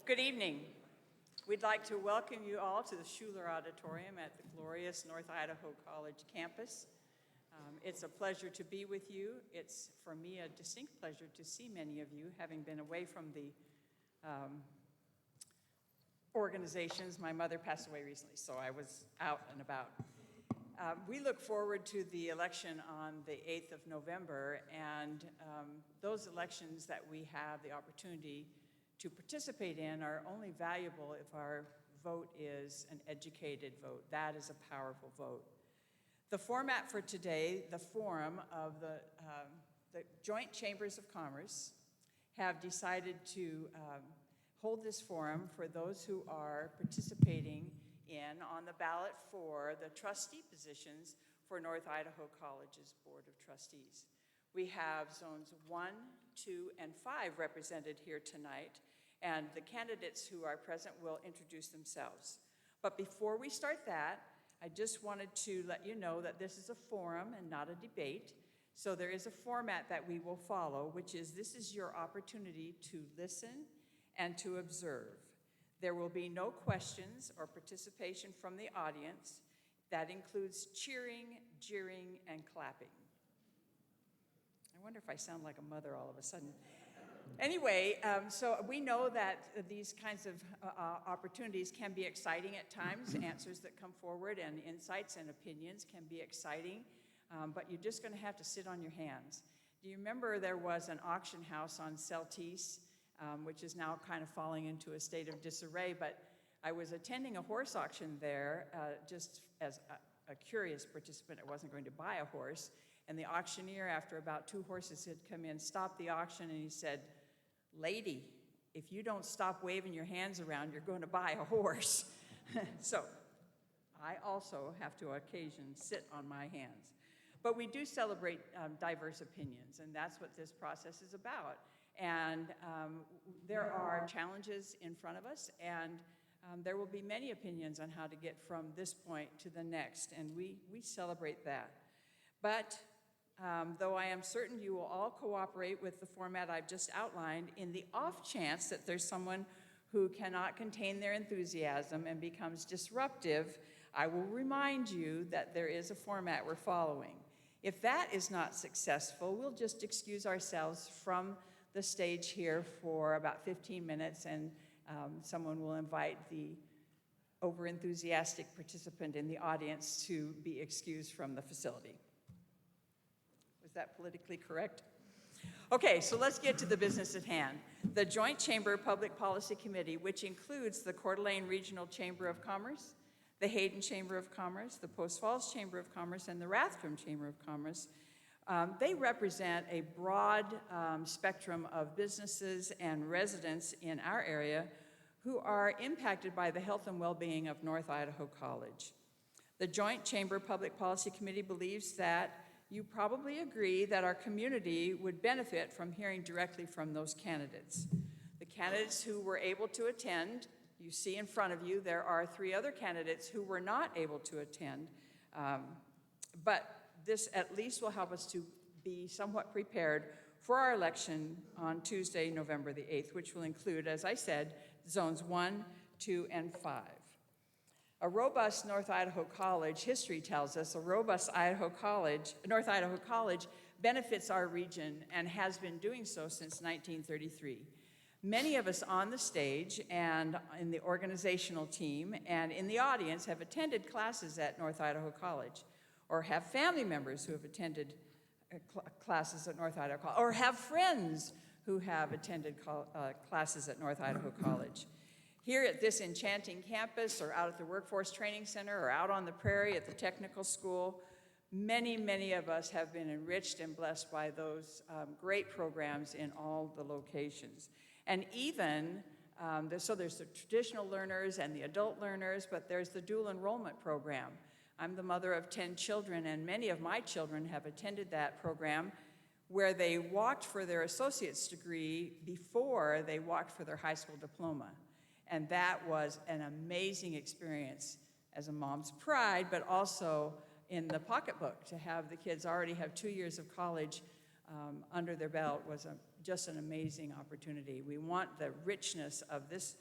Good evening. We'd like to welcome you all to the Schuler Auditorium at the glorious North Idaho College campus. It's a pleasure to be with you. It's, for me, a distinct pleasure to see many of you, having been away from the organizations. My mother passed away recently, so I was out and about. We look forward to the election on the 8th of November, and those elections that we have the opportunity to participate in are only valuable if our vote is an educated vote. That is a powerful vote. The format for today, the forum of the Joint Chambers of Commerce have decided to hold this forum for those who are participating in on the ballot for the trustee positions for North Idaho College's Board of Trustees. We have zones 1, 2, and 5 represented here tonight, and the candidates who are present will introduce themselves. But before we start that, I just wanted to let you know that this is a forum and not a debate. So there is a format that we will follow, which is this is your opportunity to listen and to observe. There will be no questions or participation from the audience. That includes cheering, jeering, and clapping. I wonder if I sound like a mother all of a sudden. Anyway, so we know that these kinds of opportunities can be exciting at times. Answers that come forward and insights and opinions can be exciting, but you're just going to have to sit on your hands. Do you remember there was an auction house on Trustees, which is now kind of falling into a state of disarray, but I was attending a horse auction there just as a curious participant. I wasn't going to buy a horse, and the auctioneer, after about 2 horses had come in, stopped the auction and he said, "Lady, if you don't stop waving your hands around, you're going to buy a horse." So I also have to occasionally sit on my hands. But we do celebrate diverse opinions, and that's what this process is about. And there are challenges in front of us, and there will be many opinions on how to get from this point to the next, and we celebrate that. But though I am certain you will all cooperate with the format I've just outlined, in the off chance that there's someone who cannot contain their enthusiasm and becomes disruptive, I will remind you that there is a format we're following. If that is not successful, we'll just excuse ourselves from the stage here for about 15 minutes, and someone will invite the over-enthusiastic participant in the audience to be excused from the facility. Was that politically correct? Okay, so let's get to the business at hand. The Joint Chamber Public Policy Committee, which includes the Coeur d'Alene Regional Chamber of Commerce, the Hayden Chamber of Commerce, the Post Falls Chamber of Commerce, and the Rathdrum Chamber of Commerce, they represent a broad spectrum of businesses and residents in our area who are impacted by the health and well-being of North Idaho College. The Joint Chamber Public Policy Committee believes that you probably agree that our community would benefit from hearing directly from those candidates. The candidates who were able to attend, you see in front of you, there are 3 other candidates who were not able to attend, but this at least will help us to be somewhat prepared for our election on Tuesday, November the 8th, which will include, as I said, zones 1, 2, and 5. A robust North Idaho College, history tells us, a robust North Idaho College benefits our region and has been doing so since 1933. Many of us on the stage and in the organizational team and in the audience have attended classes at North Idaho College, or have family members who have attended classes at North Idaho College, or have friends who have attended classes at North Idaho College. Here at this enchanting campus, or out at the Workforce Training Center, or out on the prairie at the technical school, many, many of us have been enriched and blessed by those great programs in all the locations. And even, so there's the traditional learners and the adult learners, but there's the dual enrollment program. I'm the mother of 10 children, and many of my children have attended that program where they walked for their associate's degree before they walked for their high school diploma. And that was an amazing experience as a mom's pride, but also in the pocketbook. To have the kids already have 2 years of college under their belt was just an amazing opportunity. We want the richness of this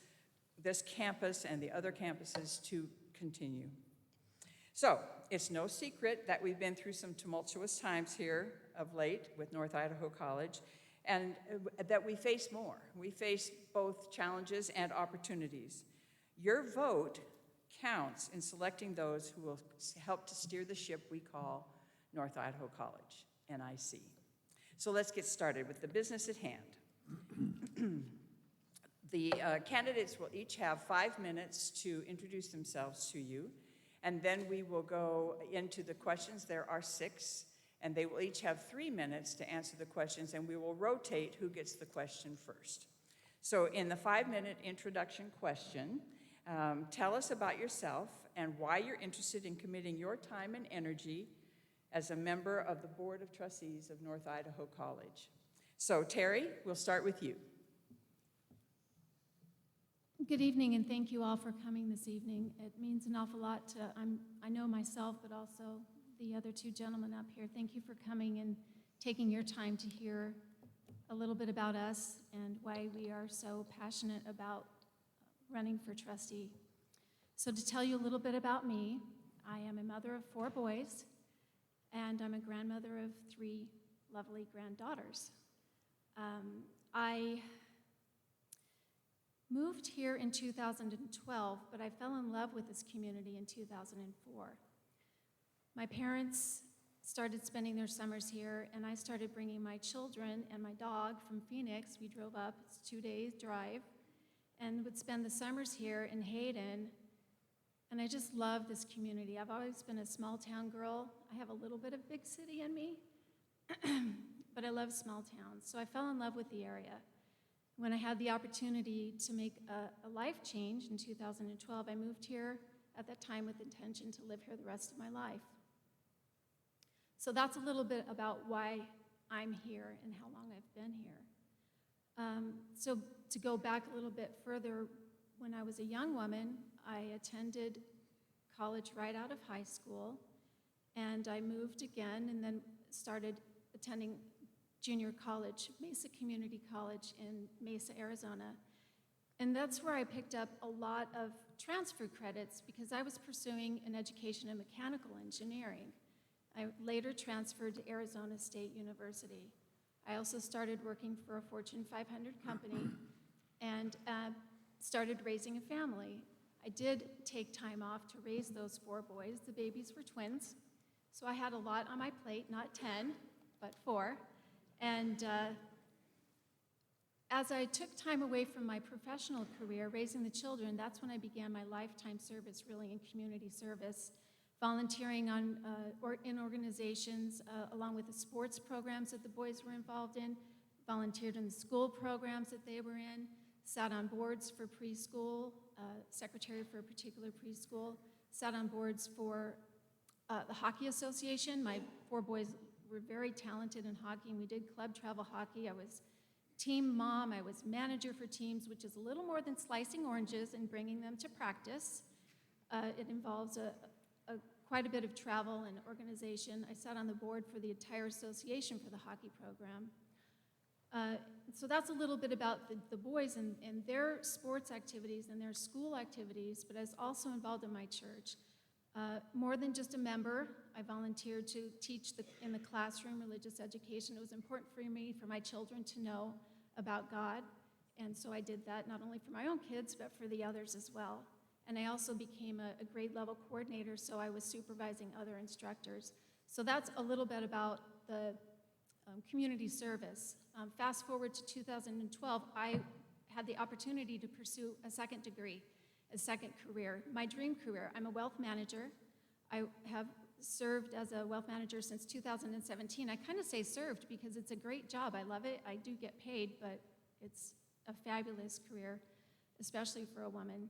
this campus and the other campuses to continue. So, it's no secret that we've been through some tumultuous times here of late with North Idaho College, and that we face more. We face both challenges and opportunities. Your vote counts in selecting those who will help to steer the ship we call North Idaho College, NIC. So let's get started with the business at hand. The candidates will each have 5 minutes to introduce themselves to you, and then we will go into the questions. There are 6, and they will each have 3 minutes to answer the questions, and we will rotate who gets the question first. So in the 5-minute introduction question, tell us about yourself and why you're interested in committing your time and energy as a member of the Board of Trustees of North Idaho College. So Terry, we'll start with you. Good evening, and thank you all for coming this evening. It means an awful lot to, I know myself, but also the other 2 gentlemen up here. Thank you for coming and taking your time to hear a little bit about us and why we are so passionate about running for trustee. So to tell you a little bit about me, I am a mother of 4 boys, and I'm a grandmother of 3 lovely granddaughters. I moved here in 2012, but I fell in love with this community in 2004. My parents started spending their summers here, and I started bringing my children and my dog from Phoenix. We drove up, it's a 2-day drive, and would spend the summers here in Hayden. And I just love this community. I've always been a small town girl. I have a little bit of big city in me, but I love small towns. So I fell in love with the area. When I had the opportunity to make a life change in 2012, I moved here at that time with intention to live here the rest of my life. So that's a little bit about why I'm here and how long I've been here. So to go back a little bit further, when I was a young woman, I attended college right out of high school, and I moved again and then started attending junior college, Mesa Community College in Mesa, Arizona. And that's where I picked up a lot of transfer credits because I was pursuing an education in mechanical engineering. I later transferred to Arizona State University. I also started working for a Fortune 500 company and started raising a family. I did take time off to raise those 4 boys. The babies were twins, so I had a lot on my plate, not 10, but 4. And as I took time away from my professional career, raising the children, that's when I began my lifetime service, really, in community service, volunteering in organizations, along with the sports programs that the boys were involved in, volunteered in the school programs that they were in, sat on boards for preschool, secretary for a particular preschool, sat on boards for the Hockey Association. My 4 boys were very talented in hockey, and we did club travel hockey. I was team mom. I was manager for teams, which is a little more than slicing oranges and bringing them to practice. It involves quite a bit of travel and organization. I sat on the board for the entire association for the hockey program. So that's a little bit about the boys and their sports activities and their school activities, but I was also involved in my church. More than just a member, I volunteered to teach in the classroom religious education. It was important for me, for my children to know about God, and so I did that not only for my own kids, but for the others as well. And I also became a grade level coordinator, so I was supervising other instructors. So that's a little bit about the community service. Fast forward to 2012, I had the opportunity to pursue a second degree, a second career, my dream career. I'm a wealth manager. I have served as a wealth manager since 2017. I kind of say served because it's a great job. I love it. I do get paid, but it's a fabulous career, especially for a woman.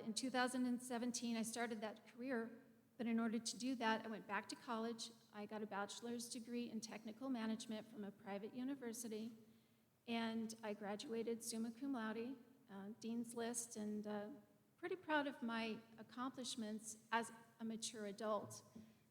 In 2017, I started that career, but in order to do that, I went back to college. I got a bachelor's degree in technical management from a private university, and I graduated summa cum laude, Dean's List, and pretty proud of my accomplishments as a mature adult.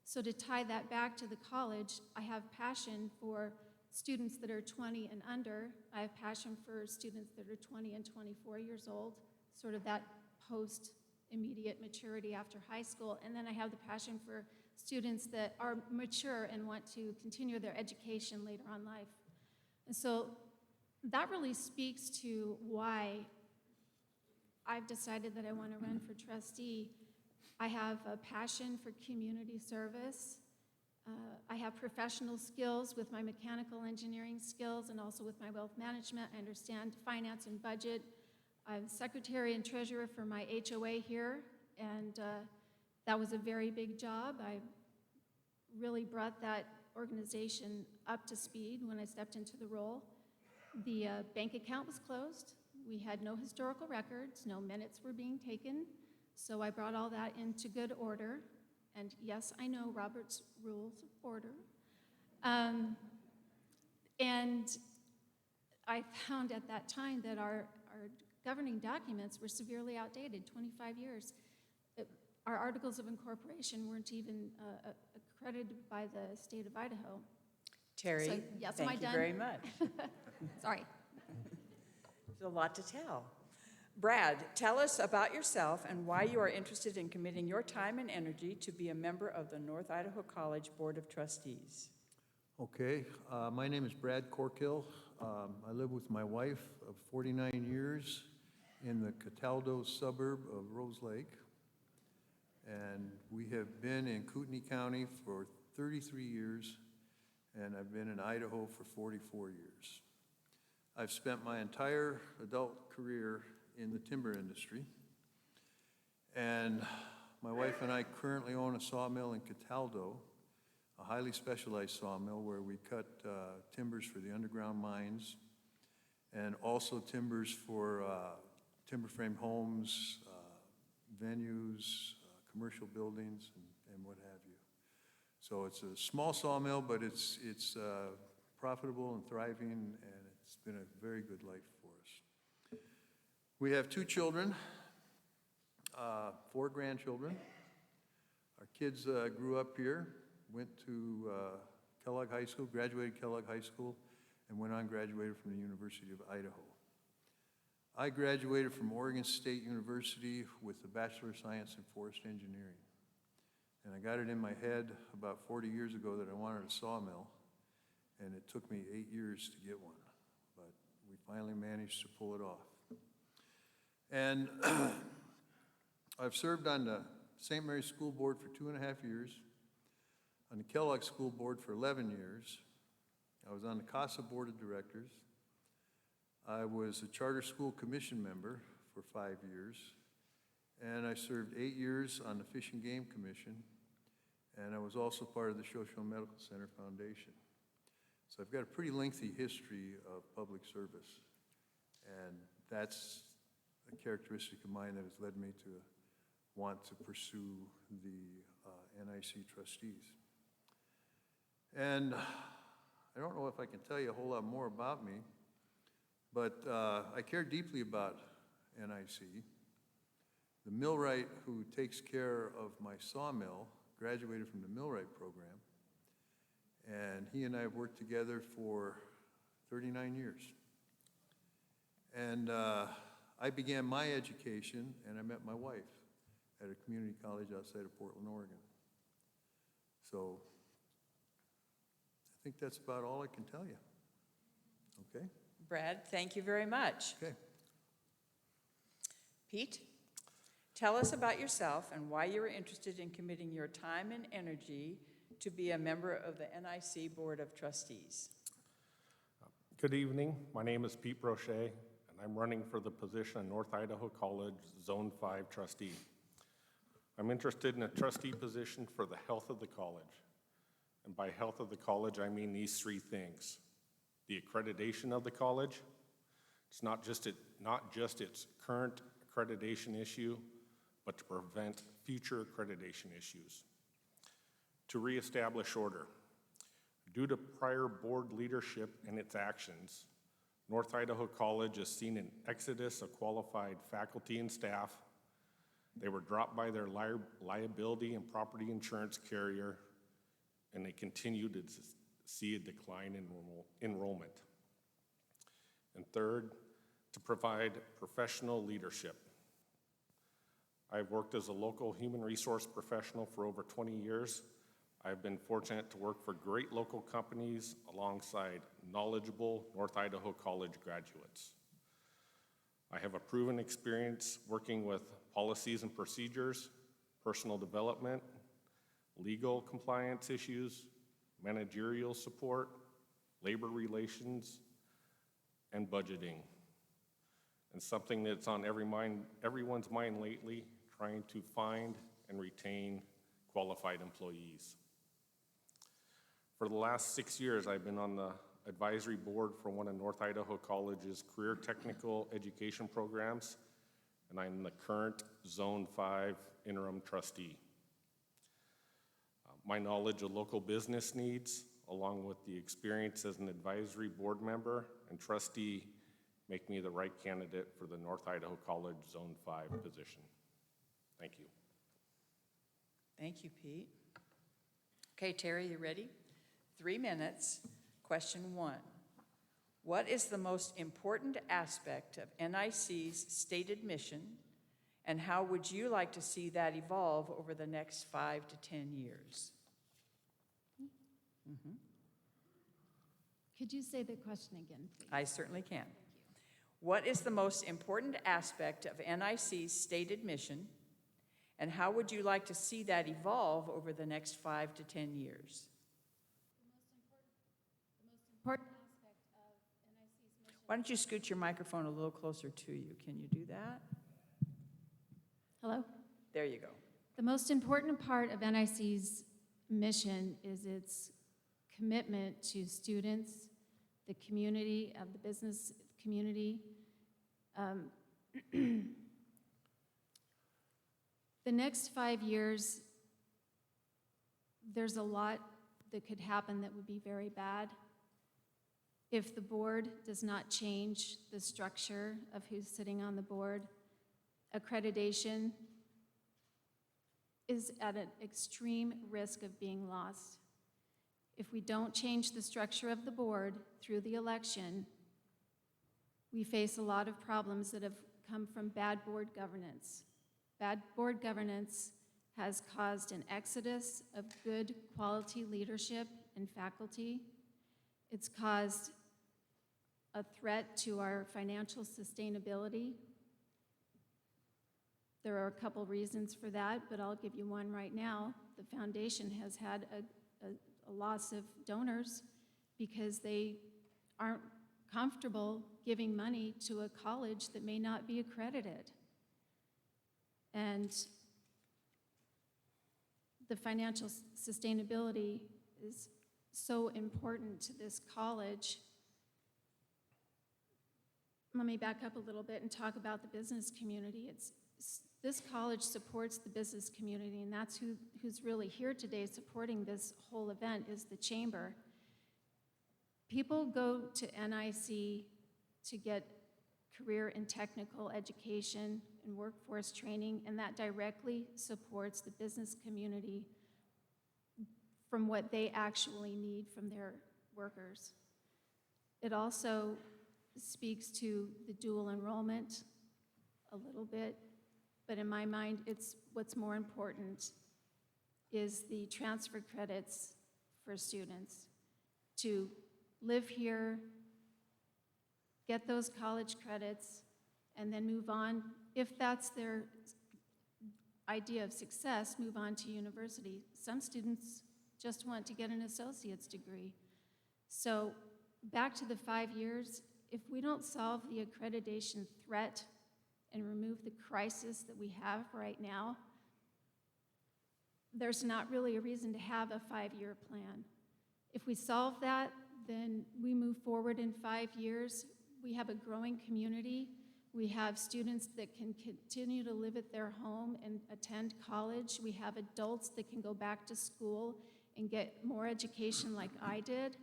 So to tie that back to the college, I have passion for students that are 20 and under. I have passion for students that are 20 and 24 years old, sort of that post-immediate maturity after high school. And then I have the passion for students that are mature and want to continue their education later on in life. And so that really speaks to why I've decided that I want to run for trustee. I have a passion for community service. I have professional skills with my mechanical engineering skills and also with my wealth management. I understand finance and budget. I'm secretary and treasurer for my HOA here, and that was a very big job. I really brought that organization up to speed when I stepped into the role. The bank account was closed. We had no historical records, no minutes were being taken, so I brought all that into good order. And yes, I know Robert's Rules of Order. And I found at that time that our governing documents were severely outdated, 25 years. Our articles of incorporation weren't even accredited by the state of Idaho. Terry, So, yes, am I thank you done? very much. Sorry. There's a lot to tell. Brad, tell us about yourself and why you are interested in committing your time and energy to be a member of the North Idaho College Board of Trustees. Okay, my name is Brad Corkill. I live with my wife of 49 years in the Cataldo suburb of Rose Lake. And we have been in Kootenai County for 33 years, and I've been in Idaho for 44 years. I've spent my entire adult career in the timber industry, and my wife and I currently own a sawmill in Cataldo, a highly specialized sawmill where we cut timbers for the underground mines and also timbers for timber frame homes, venues, commercial buildings, and what have you. So it's a small sawmill, but it's profitable and thriving, and it's been a very good life for us. We have 2 children, 4 grandchildren. Our kids grew up here, went to Kellogg High School, graduated Kellogg High School, and went on graduated from the University of Idaho. I graduated from Oregon State University with a Bachelor of Science in Forest Engineering. And I got it in my head about 40 years ago that I wanted a sawmill, and it took me 8 years to get one, but we finally managed to pull it off. And I've served on the St. Mary's School Board for 2.5 years, on the Kellogg School Board for 11 years. I was on the CASA Board of Directors. I was a Charter School Commission member for 5 years, and I served 8 years on the Fish and Game Commission, and I was also part of the Shoshone Medical Center Foundation. So I've got a pretty lengthy history of public service, and that's a characteristic of mine that has led me to want to pursue the NIC trustees. And I don't know if I can tell you a whole lot more about me, but I care deeply about NIC. The millwright who takes care of my sawmill graduated from the millwright program, and he and I have worked together for 39 years. And I began my education, and I met my wife at a community college outside of Portland, Oregon. So I think that's about all I can tell you. Okay? Brad, thank you very much. Okay. Pete, tell us about yourself and why you are interested in committing your time and energy to be a member of the NIC Board of Trustees. Good evening. My name is Pete Brochet, and I'm running for the position of North Idaho College Zone 5 trustee. I'm interested in a trustee position for the health of the college. And by health of the college, I mean these 3 things. The accreditation of the college. It's not just its current accreditation issue, but to prevent future accreditation issues. To reestablish order. Due to prior board leadership and its actions, North Idaho College has seen an exodus of qualified faculty and staff. They were dropped by their liability and property insurance carrier, and they continue to see a decline in enrollment. And third, to provide professional leadership. I've worked as a local human resource professional for over 20 years. I've been fortunate to work for great local companies alongside knowledgeable North Idaho College graduates. I have a proven experience working with policies and procedures, personal development, legal compliance issues, managerial support, labor relations, and budgeting. And something that's on everyone's mind lately, trying to find and retain qualified employees. For the last 6 years, I've been on the advisory board for one of North Idaho College's career technical education programs, and I'm the current Zone 5 interim trustee. My knowledge of local business needs, along with the experience as an advisory board member and trustee, make me the right candidate for the North Idaho College Zone 5 position. Thank you. Thank you, Pete. Okay, Terry, you ready? 3 minutes. Question 1. What is the most important aspect of NIC's stated mission, and how would you like to see that evolve over the next 5 to 10 years? Could you say the question again, please? I certainly can. What is the most important aspect of NIC's stated mission, and how would you like to see that evolve over the next 5 to 10 years? The most important aspect of NIC's mission. Why don't you scoot your microphone a little closer to you? Can you do that? Hello? There you go. The most important part of NIC's mission is its commitment to students, the community, of the business community. The next 5 years, there's a lot that could happen that would be very bad. If the board does not change the structure of who's sitting on the board, accreditation is at an extreme risk of being lost. If we don't change the structure of the board through the election, we face a lot of problems that have come from bad board governance. Bad board governance has caused an exodus of good quality leadership and faculty. It's caused a threat to our financial sustainability. There are a couple reasons for that, but I'll give you one right now. The foundation has had a loss of donors because they aren't comfortable giving money to a college that may not be accredited. And the financial sustainability is so important to this college. Let me back up a little bit and talk about the business community. This college supports the business community, and that's who's really here today supporting this whole event is the chamber. People go to NIC to get career and technical education and workforce training, and that directly supports the business community from what they actually need from their workers. It also speaks to the dual enrollment a little bit, but in my mind, what's more important is the transfer credits for students to live here, get those college credits, and then move on. If that's their idea of success, move on to university. Some students just want to get an associate's degree. So back to the 5 years, if we don't solve the accreditation threat and remove the crisis that we have right now, there's not really a reason to have a 5-year plan. If we solve that, then we move forward in 5 years. We have a growing community. We have students that can continue to live at their home and attend college. We have adults that can go back to school and get more education like I did.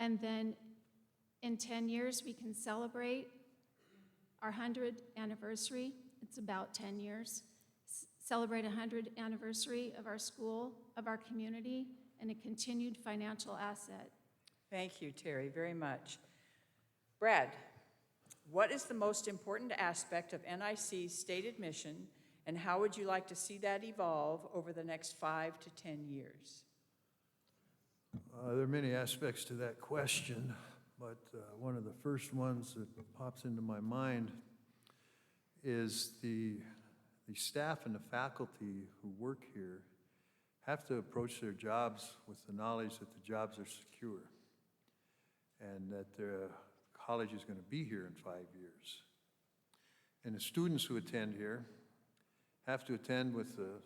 And then in 10 years, we can celebrate our 100th anniversary. It's about 10 years. Celebrate 100th anniversary of our school, of our community, and a continued financial asset. Thank you, Terry, very much. Brad, what is the most important aspect of NIC's stated mission, And how would you like to see that evolve over the next 5 to 10 years? There are many aspects to that question, but one of the first ones that pops into my mind is the staff and the faculty who work here have to approach their jobs with the knowledge that the jobs are secure and that the college is going to be here in 5 years. And the students who attend here have to attend with the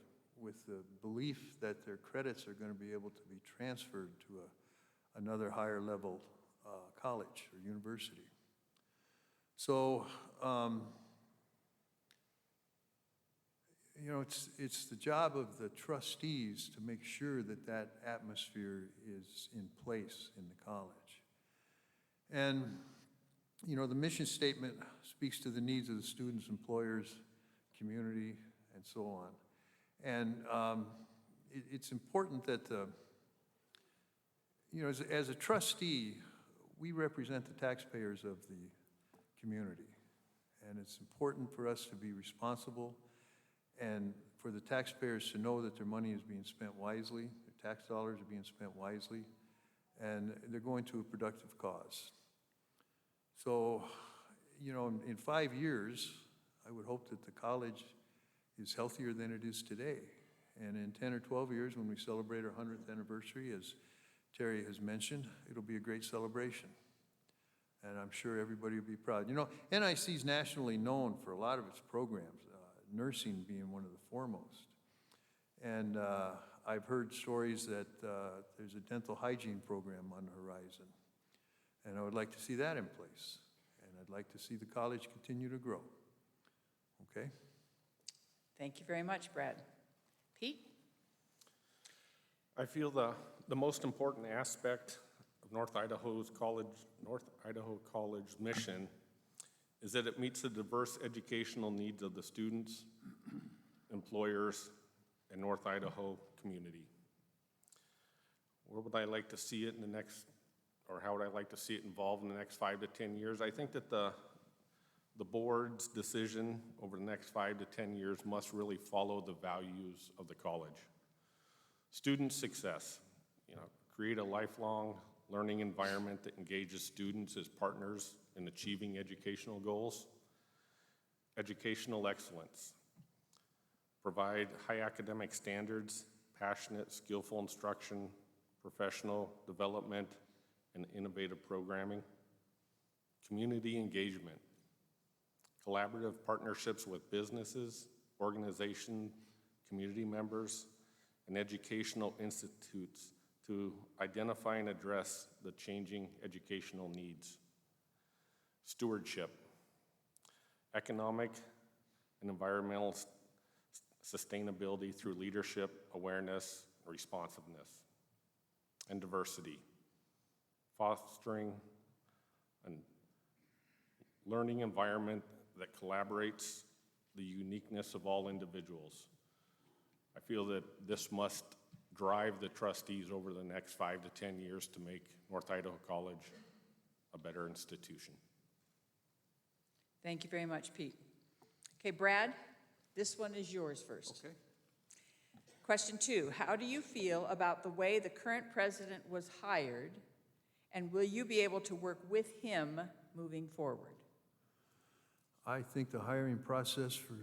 belief that their credits are going to be able to be transferred to another higher level college or university. So, you know, it's the job of the trustees to make sure that that atmosphere is in place in the college. And, you know, the mission statement speaks to the needs of the students, employers, community, and so on. And it's important that, you know, as a trustee, we represent the taxpayers of the community. And it's important for us to be responsible and for the taxpayers to know that their money is being spent wisely, their tax dollars are being spent wisely, and they're going to a productive cause. So, you know, in 5 years, I would hope that the college is healthier than it is today. And in 10 or 12 years, when we celebrate our 100th anniversary, as Terry has mentioned, it'll be a great celebration. And I'm sure everybody will be proud. You know, NIC is nationally known for a lot of its programs, nursing being one of the foremost. And I've heard stories that there's a dental hygiene program on the horizon. And I would like to see that in place. And I'd like to see the college continue to grow. Okay? Thank you very much, Brad. Pete? I feel the most important aspect of North Idaho College's mission is that it meets the diverse educational needs of the students, employers, and North Idaho community. Where would I like to see it in the next, or how would I like to see it involved in the next 5 to 10 years? I think that the board's decision over the next 5 to 10 years must really follow the values of the college. Student success, you know, create a lifelong learning environment that engages students as partners in achieving educational goals. Educational excellence, provide high academic standards, passionate, skillful instruction, professional development, and innovative programming. Community engagement, collaborative partnerships with businesses, organizations, community members, and educational institutes to identify and address the changing educational needs. Stewardship, economic and environmental sustainability through leadership, awareness, responsiveness, and diversity. Fostering a learning environment that collaborates the uniqueness of all individuals. I feel that this must drive the trustees over the next 5 to 10 years to make North Idaho College a better institution. Thank you very much, Pete. Okay, Brad, this one is yours first. Okay. Question 2, how do you feel about the way the current president was hired, and will you be able to work with him moving forward? I think the hiring process for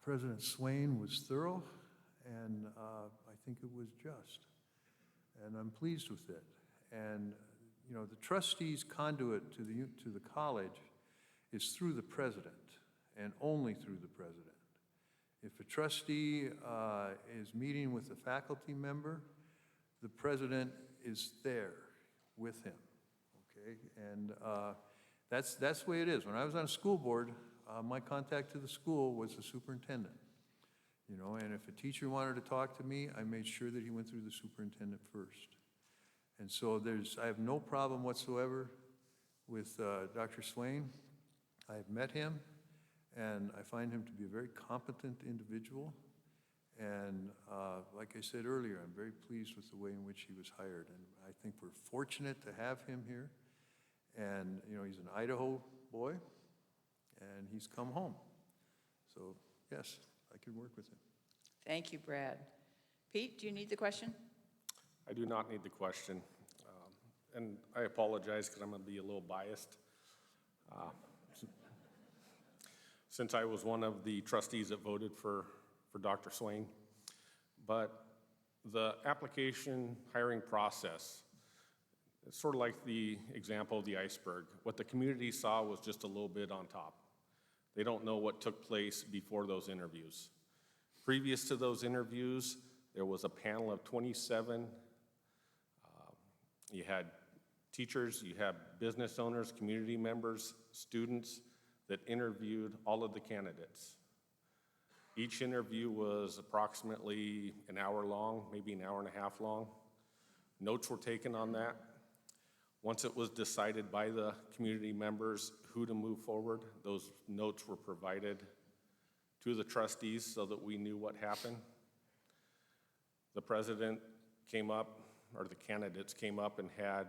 President Swain was thorough, and I think it was just. And I'm pleased with it. And, you know, the trustees' conduit to the college is through the president, and only through the president. If a trustee is meeting with a faculty member, the president is there with him, okay? And that's the way it is. When I was on a school board, my contact to the school was the superintendent, you know, and if a teacher wanted to talk to me, I made sure that he went through the superintendent first. And so I have no problem whatsoever with Dr. Swain. I've met him, and I find him to be a very competent individual. And like I said earlier, I'm very pleased with the way in which he was hired. And I think we're fortunate to have him here. And, you know, he's an Idaho boy, and he's come home. So, yes, I could work with him. Thank you, Brad. Pete, do you need the question? I do not need the question. And I apologize because I'm going to be a little biased. Since I was one of the trustees that voted for Dr. Swain. But the application hiring process, it's sort of like the example of the iceberg. What the community saw was just a little bit on top. They don't know what took place before those interviews. Previous to those interviews, there was a panel of 27. You had teachers, you had business owners, community members, students that interviewed all of the candidates. Each interview was approximately an hour long, maybe an hour and a half long. Notes were taken on that. Once it was decided by the community members who to move forward, those notes were provided to the trustees so that we knew what happened. The president came up, or the candidates came up and had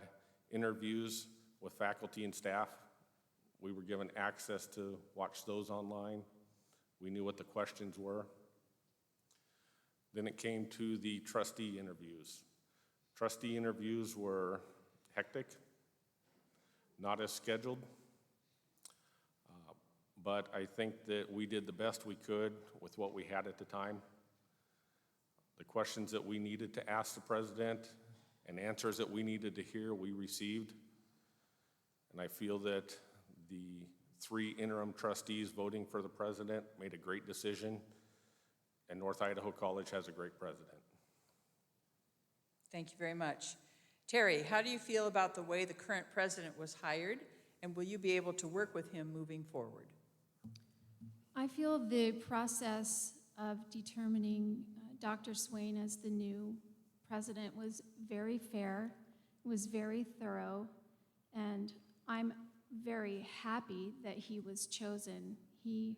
interviews with faculty and staff. We were given access to watch those online. We knew what the questions were. Then it came to the trustee interviews. Trustee interviews were hectic, not as scheduled, but I think that we did the best we could with what we had at the time. The questions that we needed to ask the president and answers that we needed to hear, we received. And I feel that the 3 interim trustees voting for the president made a great decision, and North Idaho College has a great president. Thank you very much. Terry, how do you feel about the way the current president was hired, and will you be able to work with him moving forward? I feel the process of determining Dr. Swain as the new president was very fair, was very thorough, and I'm very happy that he was chosen. He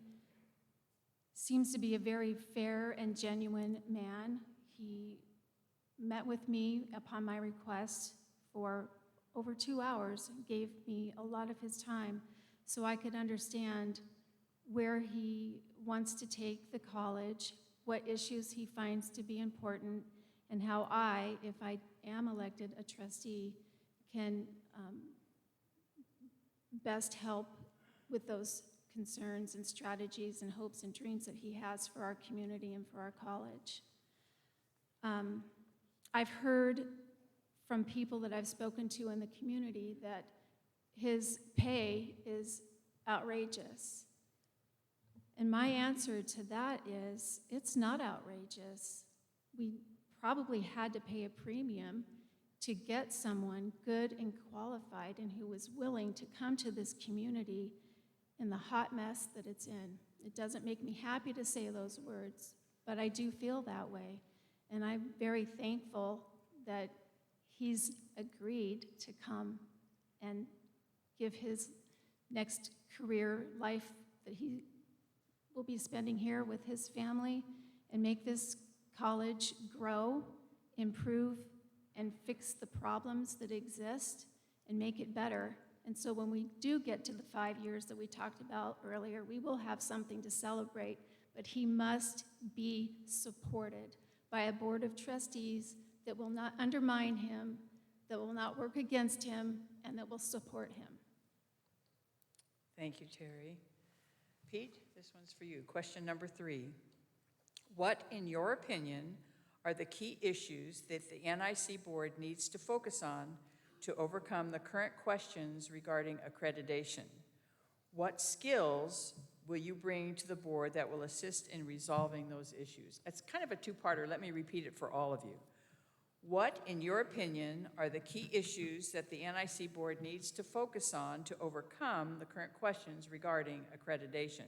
seems to be a very fair and genuine man. He met with me upon my request for over 2 hours, gave me a lot of his time so I could understand where he wants to take the college, what issues he finds to be important, and how I, if I am elected a trustee, can best help with those concerns and strategies and hopes and dreams that he has for our community and for our college. I've heard from people that I've spoken to in the community that his pay is outrageous. And my answer to that is, it's not outrageous. We probably had to pay a premium to get someone good and qualified and who was willing to come to this community in the hot mess that it's in. It doesn't make me happy to say those words, but I do feel that way. And I'm very thankful that he's agreed to come and give his next career life that he will be spending here with his family and make this college grow, improve, and fix the problems that exist and make it better. And so when we do get to the 5 years that we talked about earlier, we will have something to celebrate, but he must be supported by a board of trustees that will not undermine him, that will not work against him, and that will support him. Thank you, Terry. Pete, this one's for you. Question number 3. What, in your opinion, are the key issues that the NIC board needs to focus on to overcome the current questions regarding accreditation? What skills will you bring to the board that will assist in resolving those issues? It's kind of a two-parter. Let me repeat it for all of you. What, in your opinion, are the key issues that the NIC board needs to focus on to overcome the current questions regarding accreditation?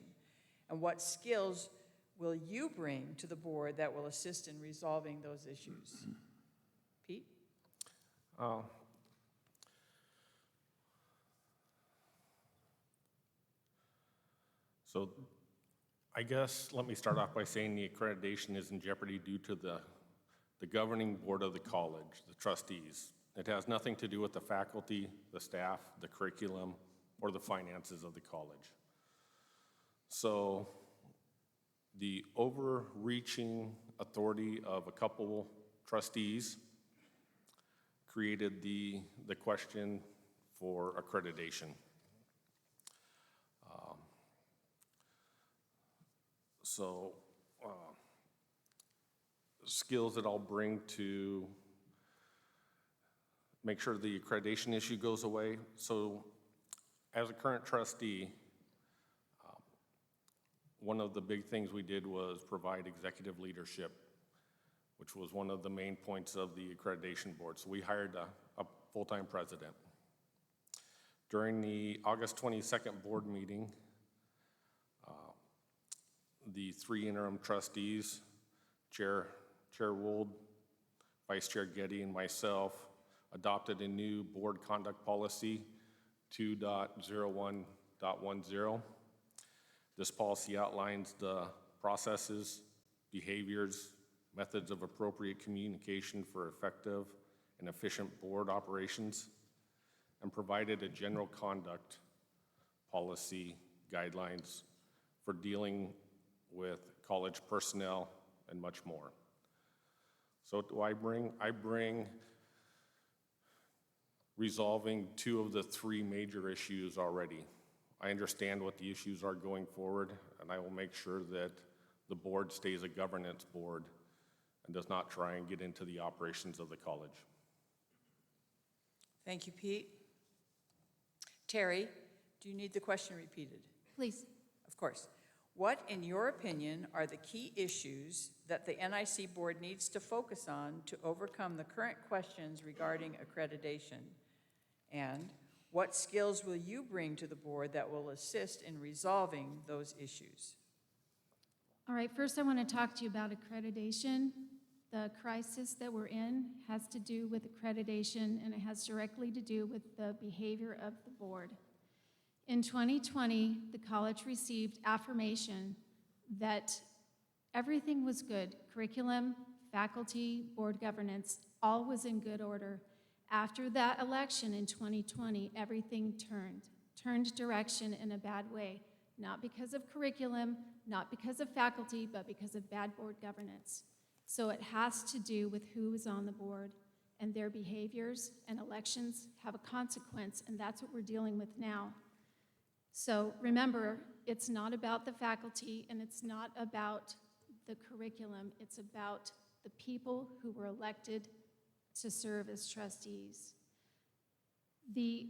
And what skills will you bring to the board that will assist in resolving those issues? Pete? So I guess let me start off by saying the accreditation is in jeopardy due to the governing board of the college, the trustees. It has nothing to do with the faculty, the staff, the curriculum, or the finances of the college. So the overreaching authority of a couple trustees created the question for accreditation. So skills that I'll bring to make sure the accreditation issue goes away. So as a current trustee, one of the big things we did was provide executive leadership, which was one of the main points of the accreditation board. So we hired a full-time president. During the August 22nd board meeting, the 3 interim trustees, Chair Wold, Vice Chair Getty, and myself, adopted a new board conduct policy 2.01.10. This policy outlines the processes, behaviors, methods of appropriate communication for effective and efficient board operations, and provided a general conduct policy guidelines for dealing with college personnel and much more. So what do I bring? I bring resolving 2 of the 3 major issues already. I understand what the issues are going forward, and I will make sure that the board stays a governance board and does not try and get into the operations of the college. Thank you, Pete. Terry, do you need the question repeated? Please. Of course. What, in your opinion, are the key issues that the NIC board needs to focus on to overcome the current questions regarding accreditation? And what skills will you bring to the board that will assist in resolving those issues? All right, first I want to talk to you about accreditation. The crisis that we're in has to do with accreditation, and it has directly to do with the behavior of the board. In 2020, the college received affirmation that everything was good. Curriculum, faculty, board governance, all was in good order. After that election in 2020, everything turned direction in a bad way, not because of curriculum, not because of faculty, but because of bad board governance. So it has to do with who is on the board, and their behaviors, and elections have a consequence, and that's what we're dealing with now. So remember, it's not about the faculty, and it's not about the curriculum. It's about the people who were elected to serve as trustees. The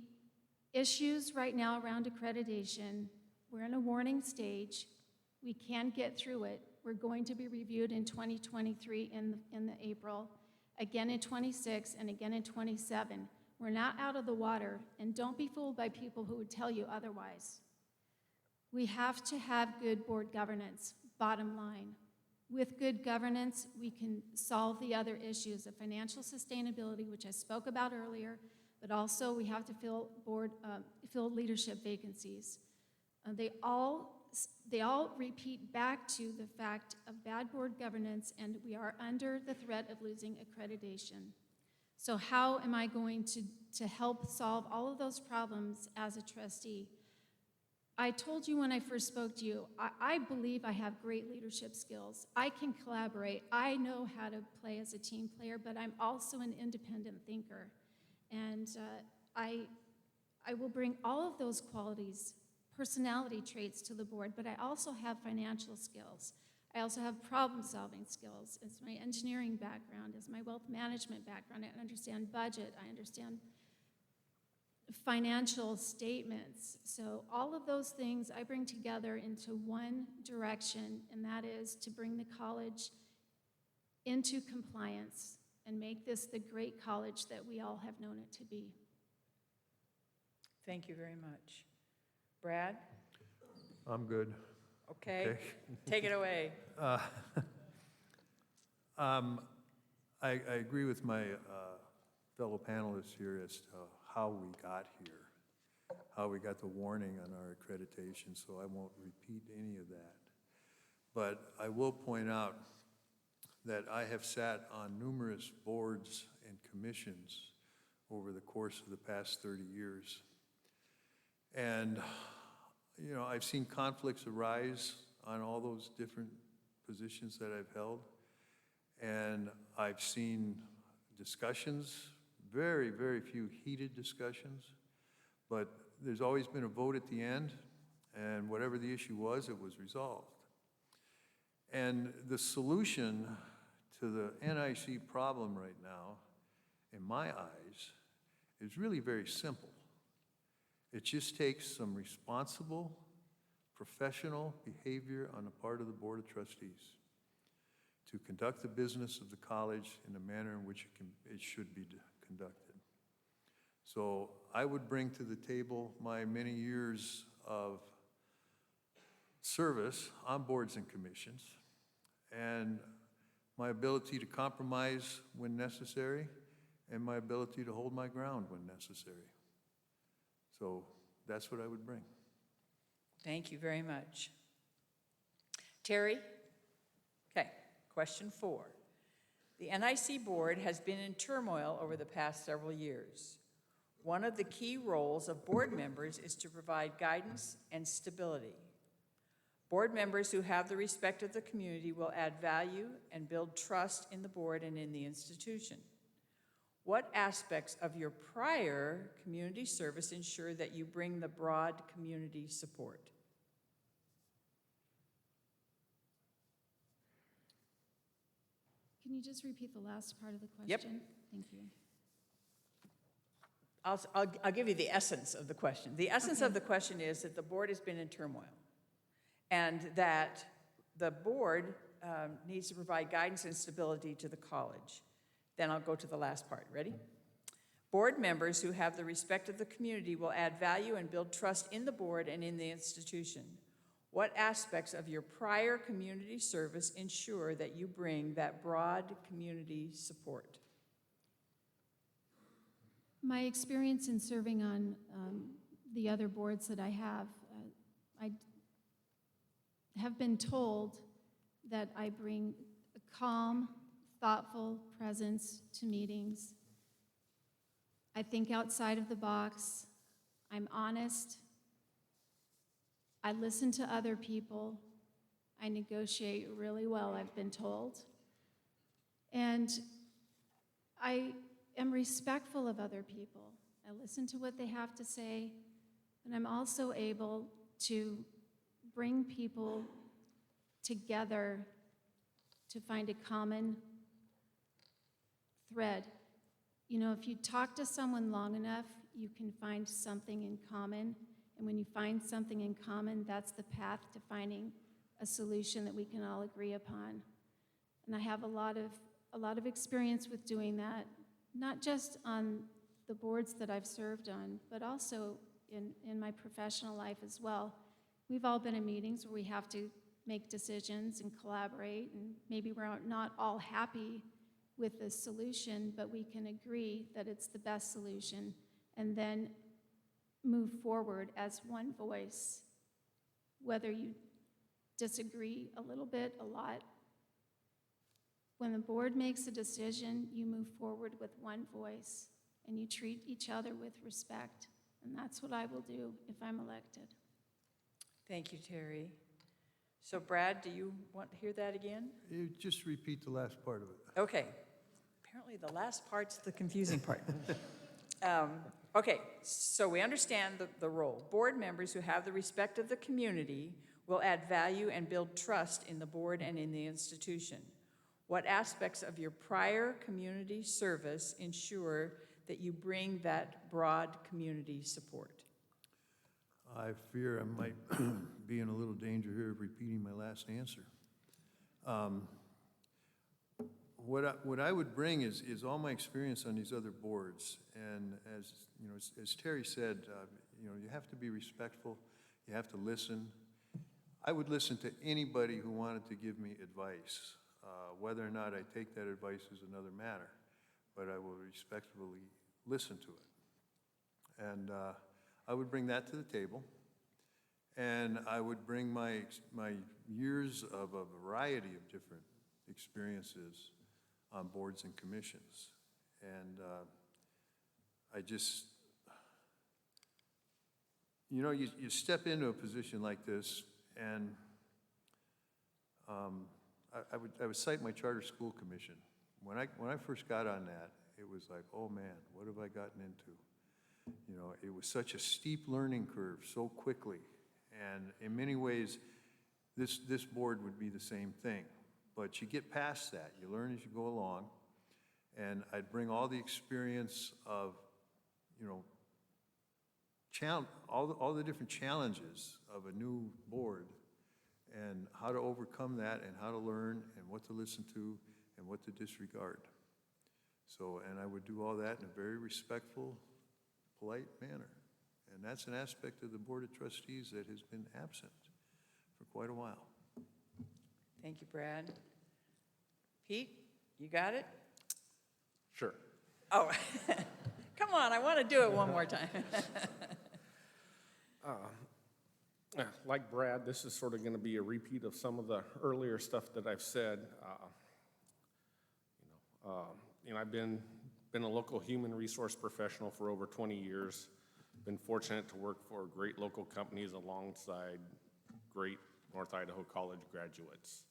issues right now around accreditation, we're in a warning stage. We can get through it. We're going to be reviewed in 2023 in the April, again in 26, and again in 27. We're not out of the water, and don't be fooled by people who would tell you otherwise. We have to have good board governance, bottom line. With good governance, we can solve the other issues of financial sustainability, which I spoke about earlier, but also we have to fill leadership vacancies. They all repeat back to the fact of bad board governance, and we are under the threat of losing accreditation. So how am I going to help solve all of those problems as a trustee? I told you when I first spoke to you, I believe I have great leadership skills. I can collaborate. I know how to play as a team player, but I'm also an independent thinker. And I will bring all of those qualities, personality traits to the board, but I also have financial skills. I also have problem-solving skills. It's my engineering background, it's my wealth management background. I understand budget, I understand financial statements. So all of those things I bring together into one direction, and that is to bring the college into compliance and make this the great college that we all have known it to be. Thank you very much. Brad? I'm good. Okay. Take it away. I agree with my fellow panelists here as to how we got here, how we got the warning on our accreditation, so I won't repeat any of that. But I will point out that I have sat on numerous boards and commissions over the course of the past 30 years. And, you know, I've seen conflicts arise on all those different positions that I've held. And I've seen discussions, very, very few heated discussions, but there's always been a vote at the end, and whatever the issue was, it was resolved. And the solution to the NIC problem right now, in my eyes, is really very simple. It just takes some responsible, professional behavior on the part of the Board of Trustees to conduct the business of the college in the manner in which it should be conducted. So I would bring to the table my many years of service on boards and commissions, and my ability to compromise when necessary, and my ability to hold my ground when necessary. So that's what I would bring. Thank you very much. Terry? Okay, question 4. The NIC board has been in turmoil over the past several years. One of the key roles of board members is to provide guidance and stability. Board members who have the respect of the community will add value and build trust in the board and in the institution. What aspects of your prior community service ensure that you bring the broad community support? Can you just repeat the last part of the question? Yep. Thank you. I'll give you the essence of the question. The essence of the question is that the board has been in turmoil, and that the board needs to provide guidance and stability to the college. Then I'll go to the last part. Ready? Board members who have the respect of the community will add value and build trust in the board and in the institution. What aspects of your prior community service ensure that you bring that broad community support? My experience in serving on the other boards that I have been told that I bring a calm, thoughtful presence to meetings. I think outside of the box. I'm honest. I listen to other people. I negotiate really well, I've been told. And I am respectful of other people. I listen to what they have to say, and I'm also able to bring people together to find a common thread. You know, if you talk to someone long enough, you can find something in common. And when you find something in common, that's the path to finding a solution that we can all agree upon. And I have a lot of experience with doing that, not just on the boards that I've served on, but also in my professional life as well. We've all been in meetings where we have to make decisions and collaborate, and maybe we're not all happy with the solution, but we can agree that it's the best solution, and then move forward as one voice, whether you disagree a little bit, a lot. When the board makes a decision, you move forward with one voice, and you treat each other with respect, and that's what I will do if I'm elected. Thank you, Terry. So Brad, do you want to hear that again? You just repeat the last part of it. Okay. Apparently the last part's the confusing part. Okay, so we understand the role. Board members who have the respect of the community will add value and build trust in the board and in the institution. What aspects of your prior community service ensure that you bring that broad community support? I fear I might be in a little danger here of repeating my last answer. What I would bring is all my experience on these other boards, and as you know, as Terry said, you know, you have to be respectful. You have to listen. I would listen to anybody who wanted to give me advice. Whether or not I take that advice is another matter, but I will respectfully listen to it. And I would bring that to the table, and I would bring my years of a variety of different experiences on boards and commissions. And I just, you know, you step into a position like this, and I would cite my charter school commission. When I first got on that, it was like, oh man, what have I gotten into? You know, it was such a steep learning curve so quickly. And in many ways, this board would be the same thing. But you get past that. You learn as you go along. And I'd bring all the experience of, you know, all the different challenges of a new board and how to overcome that and how to learn and what to listen to and what to disregard. So, and I would do all that in a very respectful, polite manner. And that's an aspect of the Board of Trustees that has been absent for quite a while. Thank you, Brad. Pete, you got it? Sure. Oh, come on, I want to do it one more time. Like Brad, this is sort of going to be a repeat of some of the earlier stuff that I've said. I've been a local human resource professional for over 20 years. Been fortunate to work for great local companies alongside great North Idaho College graduates.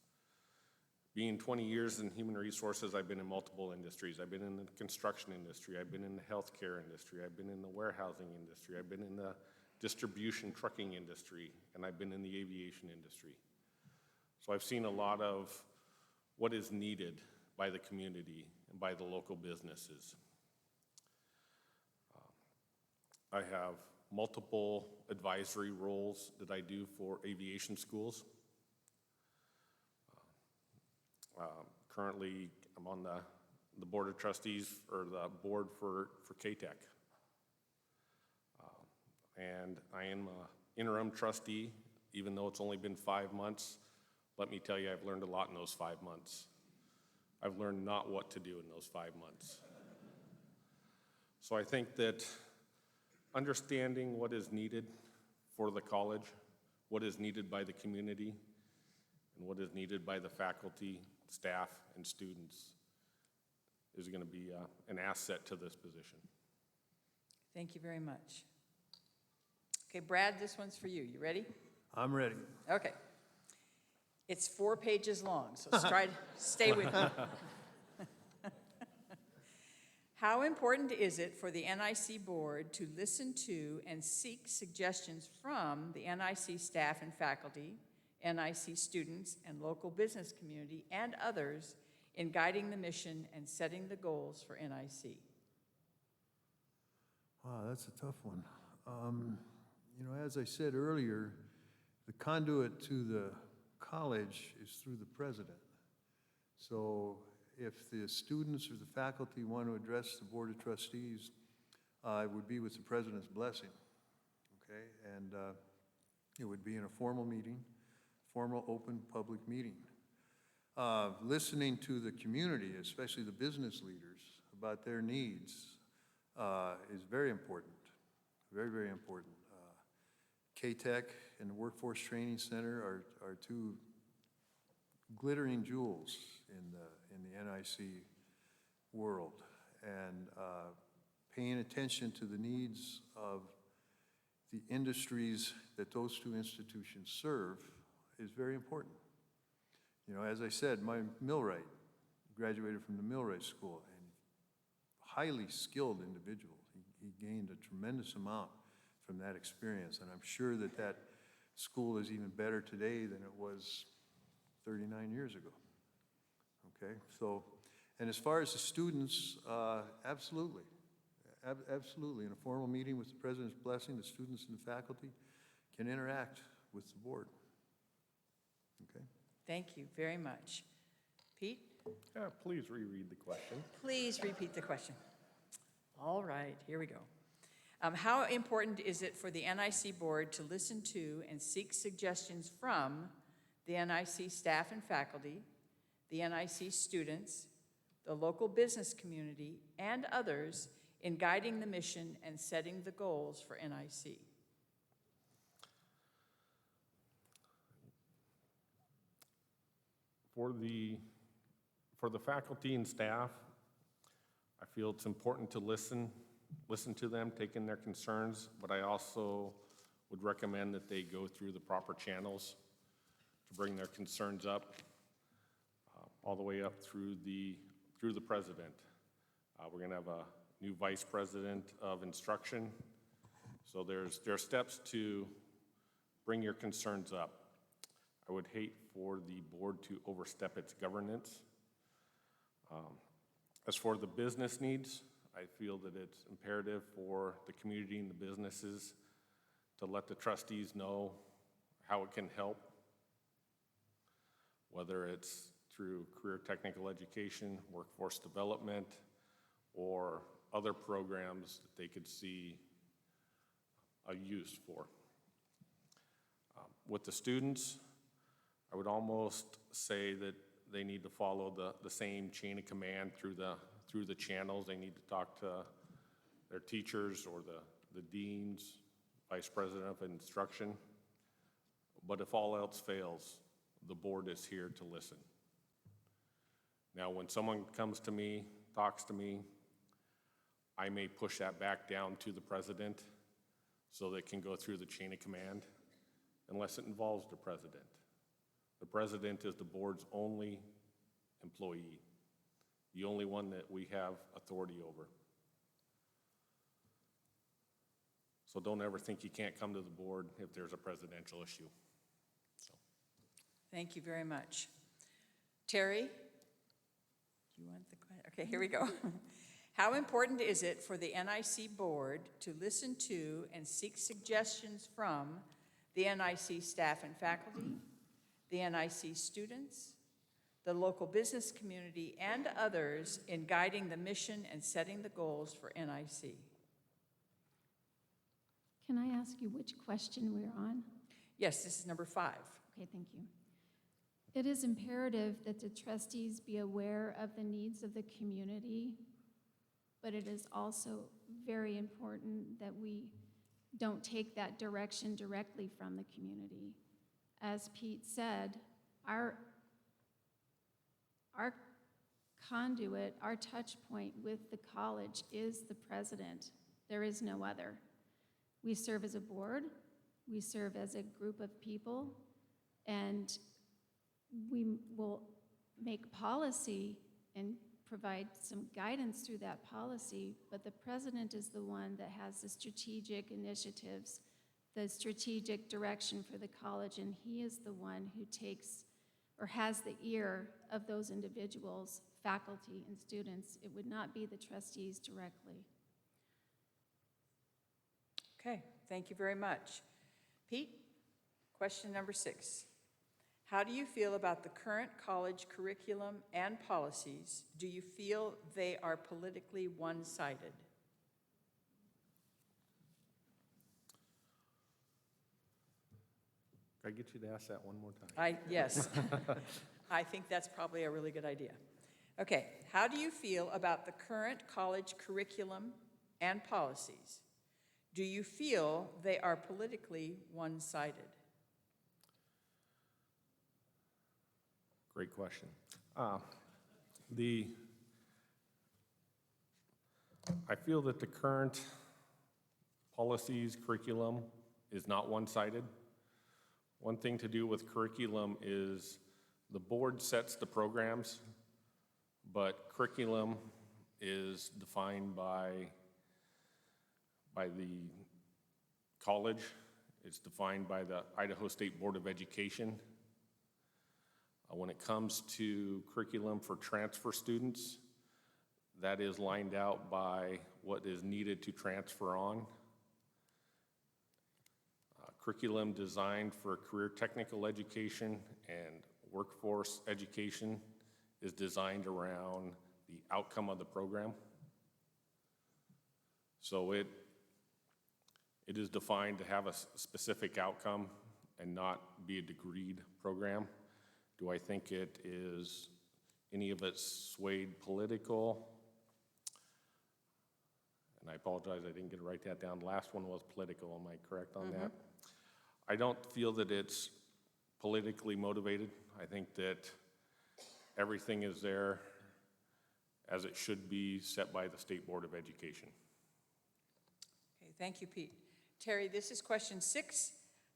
Being 20 years in human resources, I've been in multiple industries. I've been in the construction industry, I've been in the healthcare industry, I've been in the warehousing industry, I've been in the distribution trucking industry, and I've been in the aviation industry. So I've seen a lot of what is needed by the community and by the local businesses. I have multiple advisory roles that I do for aviation schools. Currently, I'm on the Board of Trustees, or the board for KTEC. And I am an interim trustee, even though it's only been 5 months. Let me tell you, I've learned a lot in those 5 months. I've learned not what to do in those 5 months. So I think that understanding what is needed for the college, what is needed by the community, and what is needed by the faculty, staff, and students is going to be an asset to this position. Thank you very much. Okay, Brad, this one's for you. You ready? I'm ready. Okay. It's 4 pages long, so try to stay with me. How important is it for the NIC board to listen to and seek suggestions from the NIC staff and faculty, NIC students, and local business community, and others in guiding the mission and setting the goals for NIC? Wow, that's a tough one. You know, as I said earlier, the conduit to the college is through the president. So if the students or the faculty want to address the Board of Trustees, it would be with the president's blessing, okay? And it would be in a formal meeting, formal open public meeting. Listening to the community, especially the business leaders, about their needs is very important, very, very important. KTEC and the Workforce Training Center are two glittering jewels in the NIC world, and paying attention to the needs of the industries that those two institutions serve is very important. You know, as I said, my millwright graduated from the millwright school, and highly skilled individual. He gained a tremendous amount from that experience, and I'm sure that that school is even better today than it was 39 years ago. Okay, so, and as far as the students, absolutely. Absolutely, in a formal meeting with the president's blessing, the students and the faculty can interact with the board. Okay? Thank you very much. Pete, Please reread the question. please repeat the question. All right, here we go. How important is it for the NIC board to listen to and seek suggestions from the NIC staff and faculty, the NIC students, the local business community, and others in guiding the mission and setting the goals for NIC? For the faculty and staff, I feel it's important to listen to them, take in their concerns, but I also would recommend that they go through the proper channels to bring their concerns up. all the way up through the president. We're going to have a new vice president of instruction. So there are steps to bring your concerns up. I would hate for the board to overstep its governance. As for the business needs, I feel that it's imperative for the community and the businesses to let the trustees know how it can help, whether it's through career technical education, workforce development, or other programs that they could see a use for. With the students, I would almost say that they need to follow the same chain of command through the channels. They need to talk to their teachers or the deans, vice president of instruction. But if all else fails, the board is here to listen. Now, when someone comes to me, talks to me, I may push that back down to the president so that it can go through the chain of command, unless it involves the president. The president is the board's only employee, the only one that we have authority over. So don't ever think you can't come to the board if there's a presidential issue. So. Thank you very much. Terry, do you want the question? Okay, here we go. How important is it for the NIC board to listen to and seek suggestions from the NIC staff and faculty, the NIC students, the local business community, and others in guiding the mission and setting the goals for NIC? Can I ask you which question we're on? Yes, this is number 5. Okay, thank you. It is imperative that the trustees be aware of the needs of the community, but it is also very important that we don't take that direction directly from the community. As Pete said, our conduit, our touch point with the college is the president. There is no other. We serve as a board, we serve as a group of people, and we will make policy and provide some guidance through that policy, but the president is the one that has the strategic initiatives, the strategic direction for the college, and he is the one who takes or has the ear of those individuals, faculty and students. It would not be the trustees directly. Okay, thank you very much. Pete, question number 6. How do you feel about the current college curriculum and policies? Do you feel they are politically one-sided? Can I get you to ask that one more time? Yes. I think that's probably a really good idea. Okay, how do you feel about the current college curriculum and policies? Do you feel they are politically one-sided? Great question. I feel that the current policies, curriculum is not one-sided. One thing to do with curriculum is the board sets the programs, but curriculum is defined by the college. It's defined by the Idaho State Board of Education. When it comes to curriculum for transfer students, that is lined out by what is needed to transfer on. Curriculum designed for career technical education and workforce education is designed around the outcome of the program. So it is defined to have a specific outcome and not be a degreed program. Do I think it is any of it swayed political? And I apologize, I didn't get to write that down. The last one was political, am I correct on that? I don't feel that it's politically motivated. I think that everything is there as it should be set by the State Board of Education. Okay, thank you, Pete. Terry, this is question 6.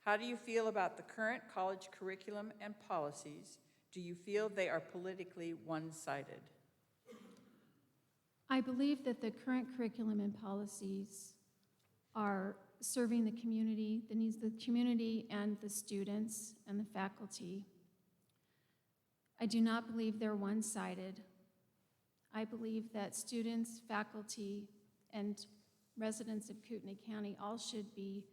How do you feel about the current college curriculum and policies? Do you feel they are politically one-sided? I believe that the current curriculum and policies are serving the community, the needs of the community and the students and the faculty. I do not believe they're one-sided. I believe that students, faculty, and residents of Kootenai County all should be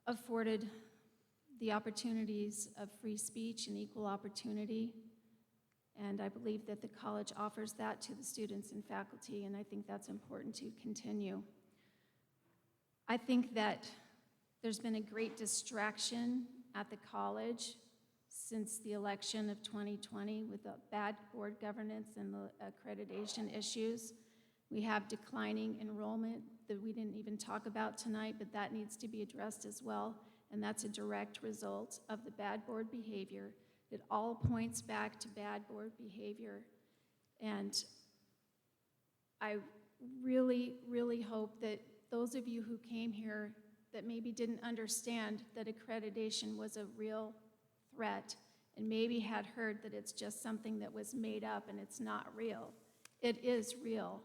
afforded the opportunities of free speech and equal opportunity. And I believe that the college offers that to the students and faculty, and I think that's important to continue. I think that there's been a great distraction at the college since the election of 2020 with the bad board governance and the accreditation issues. We have declining enrollment that we didn't even talk about tonight, but that needs to be addressed as well. And that's a direct result of the bad board behavior. It all points back to bad board behavior. And I really, really hope that those of you who came here that maybe didn't understand that accreditation was a real threat and maybe had heard that it's just something that was made up and it's not real. It is real.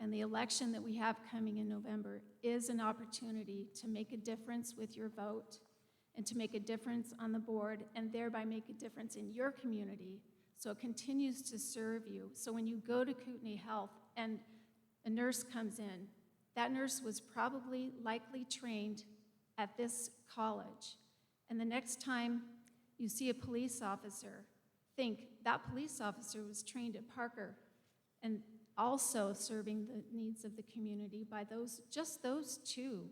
And the election that we have coming in November is an opportunity to make a difference with your vote and to make a difference on the board and thereby make a difference in your community so it continues to serve you. So when you go to Kootenai Health and a nurse comes in, that nurse was probably likely trained at this college. And the next time you see a police officer, think that police officer was trained at Parker and also serving the needs of the community by just those two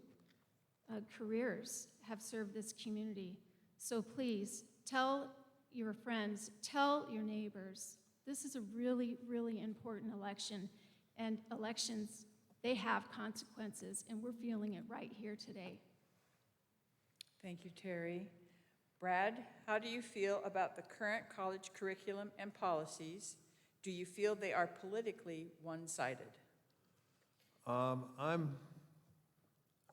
careers have served this community. So please tell your friends, tell your neighbors, this is a really, really important election, and elections, they have consequences, and we're feeling it right here today. Thank you, Terry. Brad, how do you feel about the current college curriculum and policies? Do you feel they are politically one-sided?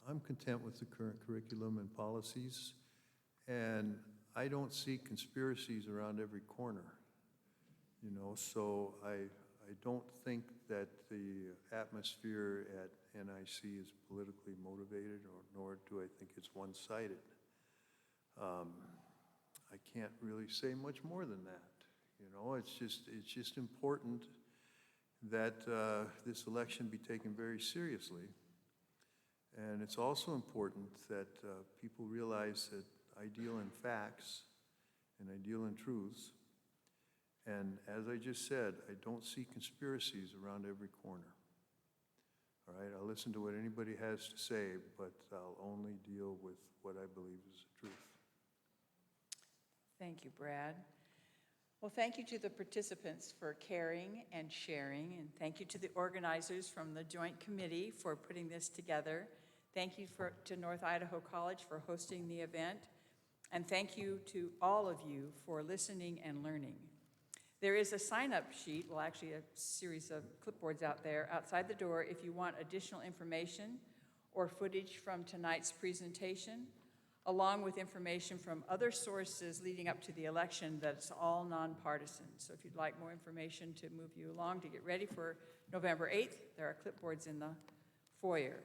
I'm content with the current curriculum and policies, and I don't see conspiracies around every corner, you know, so I don't think that the atmosphere at NIC is politically motivated, nor do I think it's one-sided. I can't really say much more than that. You know, it's just important that this election be taken very seriously. And it's also important that people realize that I deal in facts and I deal in truths. And as I just said, I don't see conspiracies around every corner. All right, I'll listen to what anybody has to say, but I'll only deal with what I believe is the truth. Thank you, Brad. Well, thank you to the participants for caring and sharing, and thank you to the organizers from the Joint Committee for putting this together. Thank you to North Idaho College for hosting the event, and thank you to all of you for listening and learning. There is a sign-up sheet, well, actually a series of clipboards out there outside the door if you want additional information or footage from tonight's presentation, along with information from other sources leading up to the election that's all nonpartisan. So if you'd like more information to move you along to get ready for November 8th, there are clipboards in the foyer.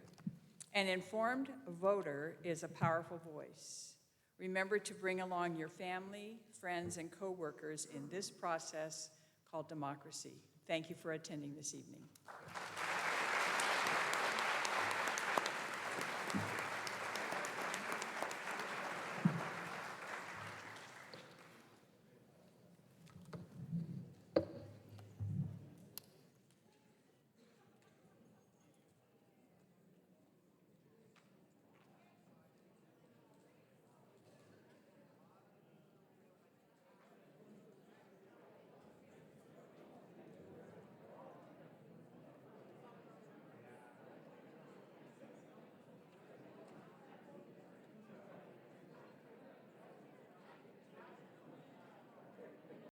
An informed voter is a powerful voice. Remember to bring along your family, friends, and coworkers in this process called democracy. Thank you for attending this evening.